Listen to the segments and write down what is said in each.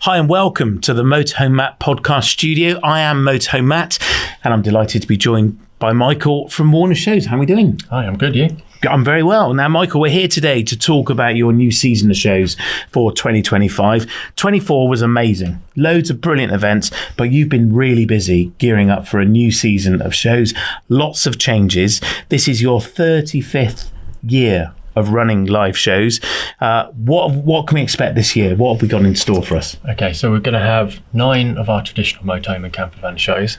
Hi and welcome to the Motorhome Matt podcast studio. I am Motorhome Matt and I'm delighted to be joined by Michael from Warner Shows. How are we doing? Hi, I'm good, you? I'm very well. Now, Michael, we're here today to talk about your new season of shows for 2025. 24 was amazing. Loads of brilliant events, but you've been really busy gearing up for a new season of shows. Lots of changes. This is your 35th year of running live shows. What can we expect this year? What have we got in store for us? Okay, so we're going to have 9 of our traditional motorhome and campervan shows,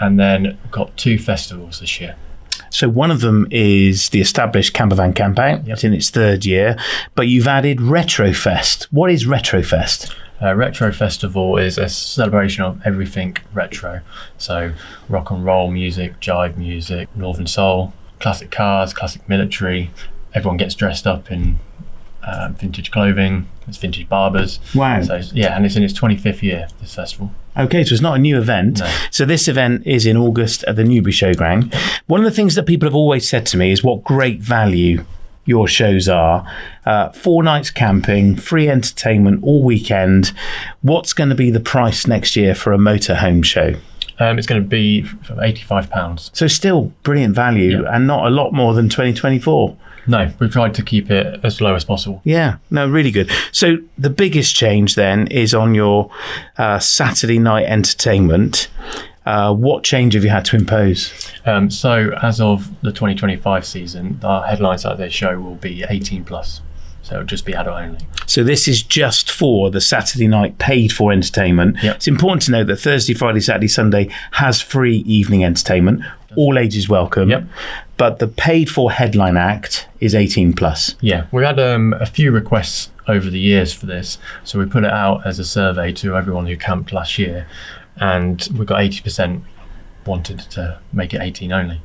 and then we've got 2 festivals this year. So one of them is the established Campervan Campout. It's in its 3rd year, but you've added Retrofest. What is Retrofest? Retro Festival is a celebration of everything retro. So rock and roll music, jive music, northern soul, classic cars, classic military. Everyone gets dressed up in vintage clothing. It's vintage barbers. Wow. So yeah, and it's in its 25th year, this festival. Okay, so it's not a new event. No. So this event is in August at the Newbury Showground. One of the things that people have always said to me is what great value your shows are. 4 nights camping, free entertainment all weekend. What's going to be the price next year for a motorhome show? It's going to be £85. So still brilliant value and not a lot more than 2024. No, we've tried to keep it as low as possible. Yeah, no, really good. So the biggest change then is on your Saturday night entertainment. What change have you had to impose? So as of the 2025 season, our headline Saturday show will be 18 plus. So it'll just be adult only. So this is just for the Saturday night paid for entertainment. Yep. It's important to note that Thursday, Friday, Saturday, Sunday has free evening entertainment. All ages welcome. Yep. But the paid for headline act is 18 plus. Yeah, we had a few requests over the years for this. So we put it out as a survey to everyone who camped last year. And we got 80% wanted to make it 18 only.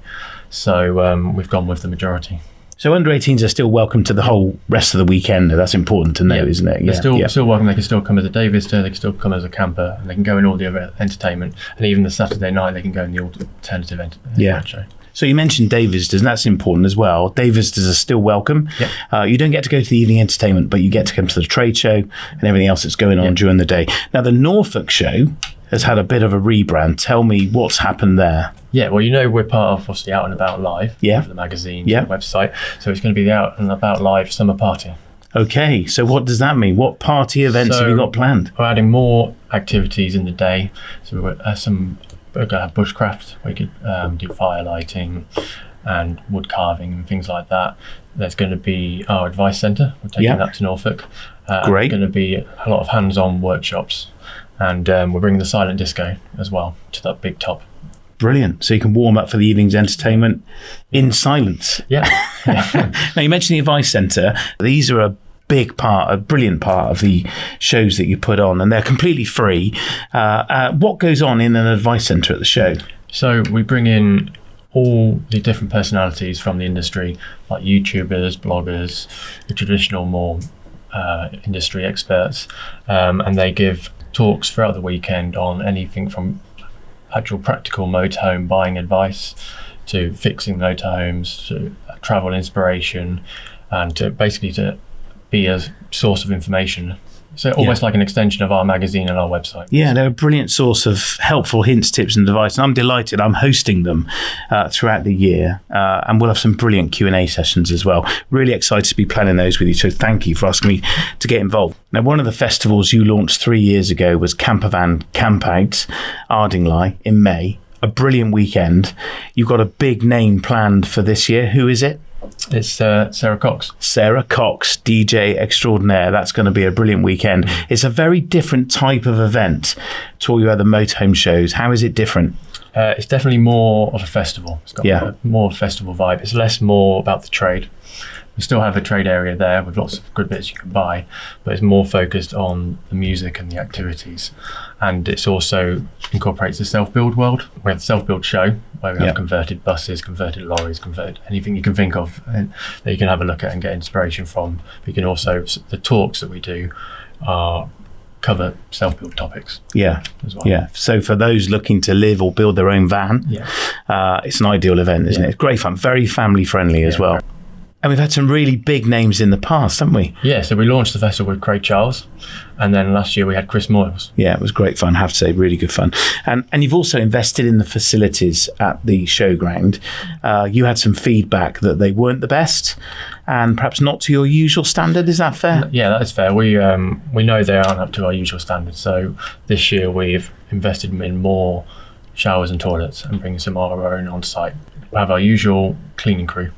So we've gone with the majority. So under 18s are still welcome to the whole rest of the weekend. That's important to know, isn't it? They're still welcome. They can still come as a day visitor. They can still come as a camper. And they can go in all the other entertainment. And even the Saturday night, they can go in the alternative entertainment show. So you mentioned day visitors, and that's important as well. Day visitors are still welcome. Yep. You don't get to go to the evening entertainment, but you get to come to the trade show and everything else that's going on during the day. Now, the Norfolk show has had a bit of a rebrand. Tell me what's happened there. Yeah, well, we're part of obviously Out and About Live, the magazine, the website. So it's going to be the Out and About Live summer party. Okay, so what does that mean? What party events have you got planned? We're adding more activities in the day. So we're going to have bushcraft. We could do fire lighting and wood carving and things like that. There's going to be our advice centre. We're taking that to Norfolk. Great. There's going to be a lot of hands-on workshops. And we're bringing the silent disco as well to that big top. Brilliant. So you can warm up for the evening's entertainment in silence. Yeah. Now, you mentioned the advice centre. These are a brilliant part of the shows that you put on, and they're completely free. What goes on in an advice centre at the show? So we bring in all the different personalities from the industry, like YouTubers, bloggers, the traditional more industry experts, and they give talks throughout the weekend on anything from actual practical motorhome buying advice to fixing motorhomes to travel inspiration, and to basically to be a source of information. So almost like an extension of our magazine and our website. Yeah, they're a brilliant source of helpful hints, tips and advice. And I'm delighted. I'm hosting them throughout the year. And we'll have some brilliant Q&A sessions as well. Really excited to be planning those with you. So thank you for asking me to get involved. Now, one of the festivals you launched 3 years ago was Campervan Campout, Ardingly, in May. A brilliant weekend. You've got a big name planned for this year. Who is it? It's Sara Cox. Sara Cox, DJ extraordinaire. That's going to be a brilliant weekend. It's a very different type of event to all your other motorhome shows. How is it different? It's definitely more of a festival. It's got more of a festival vibe. It's more about the trade. We still have a trade area there with lots of good bits you can buy, but it's more focused on the music and the activities. And it's also incorporates the self-build world. We have the self-build show where we have converted buses, converted lorries, converted anything you can think of that you can have a look at and get inspiration from. We can also, the talks that we do are cover self-build topics as well. Yeah, so for those looking to live or build their own van, it's an ideal event, isn't it? It's great fun, very family friendly as well. And we've had some really big names in the past, haven't we? Yeah, so we launched the festival with Craig Charles, and then last year we had Chris Moyles. Yeah, it was great fun, I have to say, really good fun. And you've also invested in the facilities at the showground. You had some feedback that they weren't the best and perhaps not to your usual standard. Is that fair? Yeah, that is fair. We know they aren't up to our usual standards. So this year we've invested in more showers and toilets and bringing some of our own on site. We have our usual cleaning crew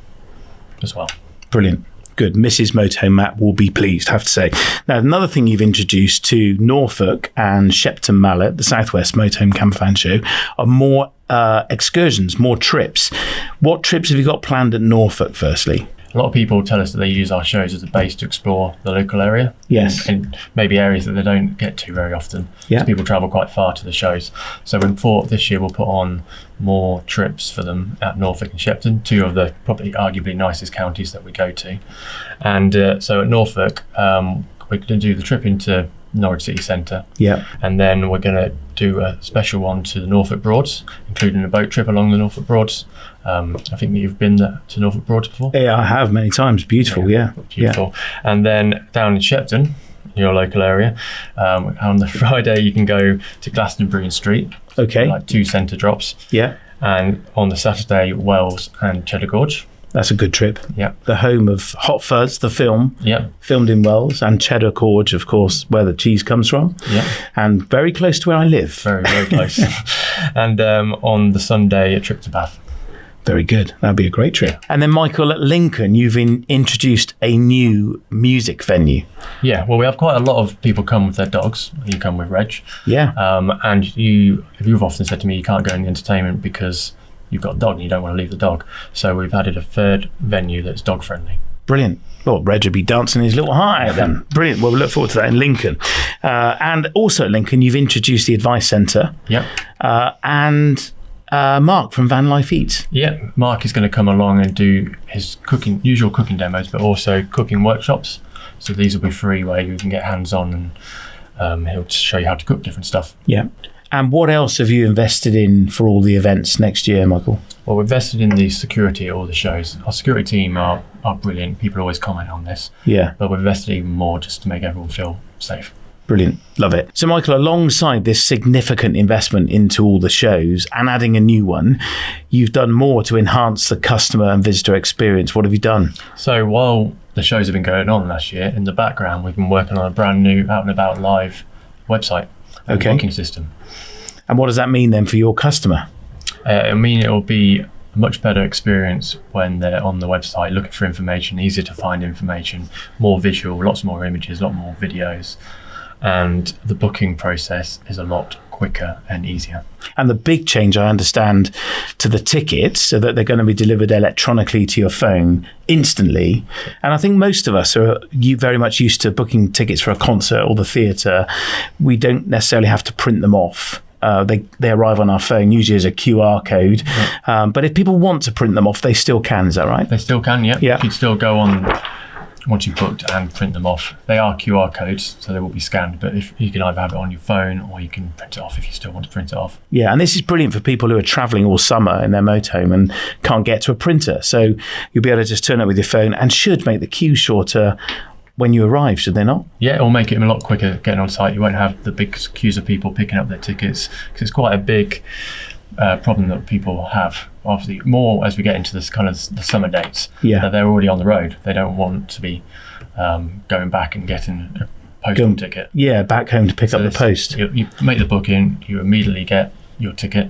as well. Brilliant. Good. Mrs. Motorhome Matt will be pleased, I have to say. Now, another thing you've introduced to Norfolk and Shepton Mallet, the Southwest Motorhome Campervan show, are more excursions, more trips. What trips have you got planned at Norfolk, firstly? A lot of people tell us that they use our shows as a base to explore the local area. Yes. And maybe areas that they don't get to very often. Yeah. People travel quite far to the shows. So we thought this year we'll put on more trips for them at Norfolk and Shepton, two of the probably arguably nicest counties that we go to. And so at Norfolk, we're going to do the trip into Norwich City Centre. Yeah. And then we're going to do a special one to the Norfolk Broads, including a boat trip along the Norfolk Broads. I think you've been to Norfolk Broads before. Yeah, I have many times. Beautiful, yeah. Beautiful. Yeah. And then down in Shepton, your local area, on the Friday you can go to Glastonbury and Street. Okay. Like 2 centre drops. Yeah. And on the Saturday, Wells and Cheddar Gorge. That's a good trip. Yeah. The home of Hot Fuzz, the film. Yeah. Filmed in Wells, and Cheddar Gorge, of course, where the cheese comes from. Yeah. And very close to where I live. Very, very close. And on the Sunday, a trip to Bath. Very good. That'd be a great trip. And then, Michael, at Lincoln, you've introduced a new music venue. Yeah, well, we have quite a lot of people come with their dogs. You come with Reg. Yeah. And you've often said to me you can't go in the entertainment because you've got a dog and you don't want to leave the dog. So we've added a third venue that's dog friendly. Brilliant. Well, Reg would be dancing his little heart out then. Brilliant. Well, we look forward to that in Lincoln. And also at Lincoln, you've introduced the Advice Centre. Yep. And Mark from Van Life Eats. Yeah, Mark is going to come along and do his usual cooking demos, but also cooking workshops. So these will be free where you can get hands-on and he'll show you how to cook different stuff. Yeah. And what else have you invested in for all the events next year, Michael? Well, we've invested in the security at all the shows. Our security team are brilliant. People always comment on this. Yeah. But we've invested even more just to make everyone feel safe. Brilliant. Love it. So, Michael, alongside this significant investment into all the shows and adding a new one, you've done more to enhance the customer and visitor experience. What have you done? So while the shows have been going on last year, in the background, we've been working on a brand new out and about live website and booking system. And what does that mean then for your customer? I mean, it will be a much better experience when they're on the website looking for information, easier to find information, more visual, lots more images, a lot more videos. And the booking process is a lot quicker and easier. And the big change, I understand, to the tickets, so that they're going to be delivered electronically to your phone instantly. And I think most of us are very much used to booking tickets for a concert or the theatre. We don't necessarily have to print them off. They arrive on our phone, usually as a QR code. Yeah. But if people want to print them off, they still can. Is that right? They still can, yeah. You can still go on once you've booked and print them off. They are QR codes, so they will be scanned, but if you can either have it on your phone or you can print it off if you still want to print it off. Yeah, and this is brilliant for people who are travelling all summer in their motorhome and can't get to a printer. So you'll be able to just turn up with your phone, and should make the queue shorter when you arrive, should they not? Yeah, it will make it a lot quicker getting on site. You won't have the big queues of people picking up their tickets, because it's quite a big problem that people have. Obviously, more as we get into this kind of the summer dates. Yeah, that they're already on the road. They don't want to be going back and getting a postal ticket. Yeah, back home to pick up the post. You make the booking, you immediately get your ticket,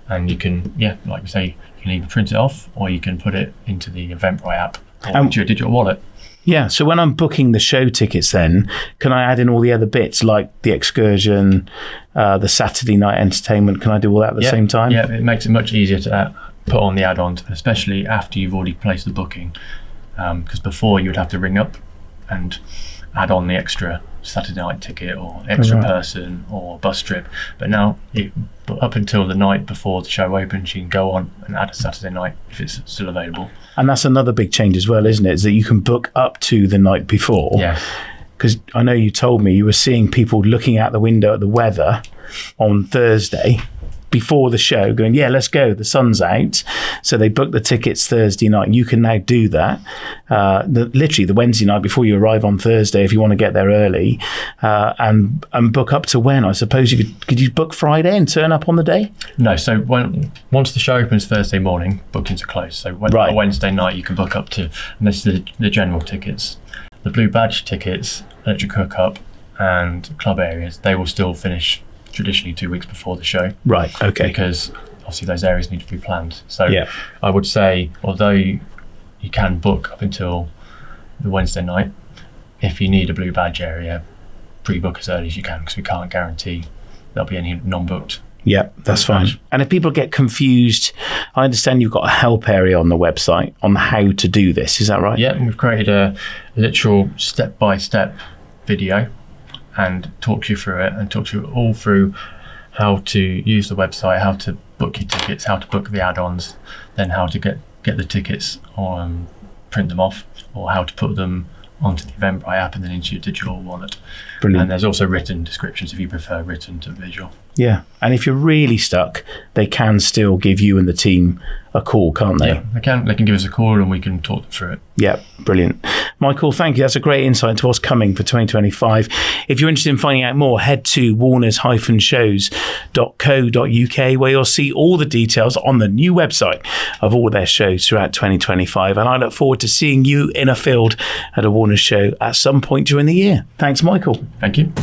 and you can, like we say, you can either print it off or you can put it into the Eventbrite app or into your digital wallet. Yeah, so when I'm booking the show tickets then, can I add in all the other bits like the excursion, the Saturday night entertainment? Can I do all that at the same time? Yeah, it makes it much easier to put on the add-ons, especially after you've already placed the booking. Because before you would have to ring up and add on the extra Saturday night ticket or extra person or bus trip. But now, up until the night before the show opens, you can go on and add a Saturday night if it's still available. And that's another big change as well, isn't it? Is that you can book up to the night before. Yeah. Because I know you told me you were seeing people looking out the window at the weather on Thursday before the show going, yeah, let's go, the sun's out. So they book the tickets Thursday night. You can now do that. Literally the Wednesday night before you arrive on Thursday, if you want to get there early, and book up to when? I suppose could you book Friday and turn up on the day? No, so once the show opens Thursday morning, bookings are closed. So on Wednesday night, you can book up to, and this is the general tickets. The blue badge tickets, electric hookup, and club areas, they will still finish traditionally 2 weeks before the show. Right, okay. Because obviously those areas need to be planned. So I would say, although you can book up until the Wednesday night, if you need a blue badge area, pre-book as early as you can, because we can't guarantee there'll be any non-booked. Yeah, that's fine. And if people get confused, I understand you've got a help area on the website on how to do this. Is that right? Yeah, and we've created a literal step-by-step video and talks you through it and talks you all through how to use the website, how to book your tickets, how to book the add-ons, then how to get the tickets or print them off, or how to put them onto the Eventbrite app and then into your digital wallet. Brilliant. And there's also written descriptions if you prefer written to visual. Yeah, and if you're really stuck, they can still give you and the team a call, can't they? Yeah, they can give us a call and we can talk them through it. Yeah, brilliant. Michael, thank you. That's a great insight into what's coming for 2025. If you're interested in finding out more, head to warners-shows.co.uk, where you'll see all the details on the new website of all their shows throughout 2025. And I look forward to seeing you in a field at a Warners show at some point during the year. Thanks, Michael. Thank you.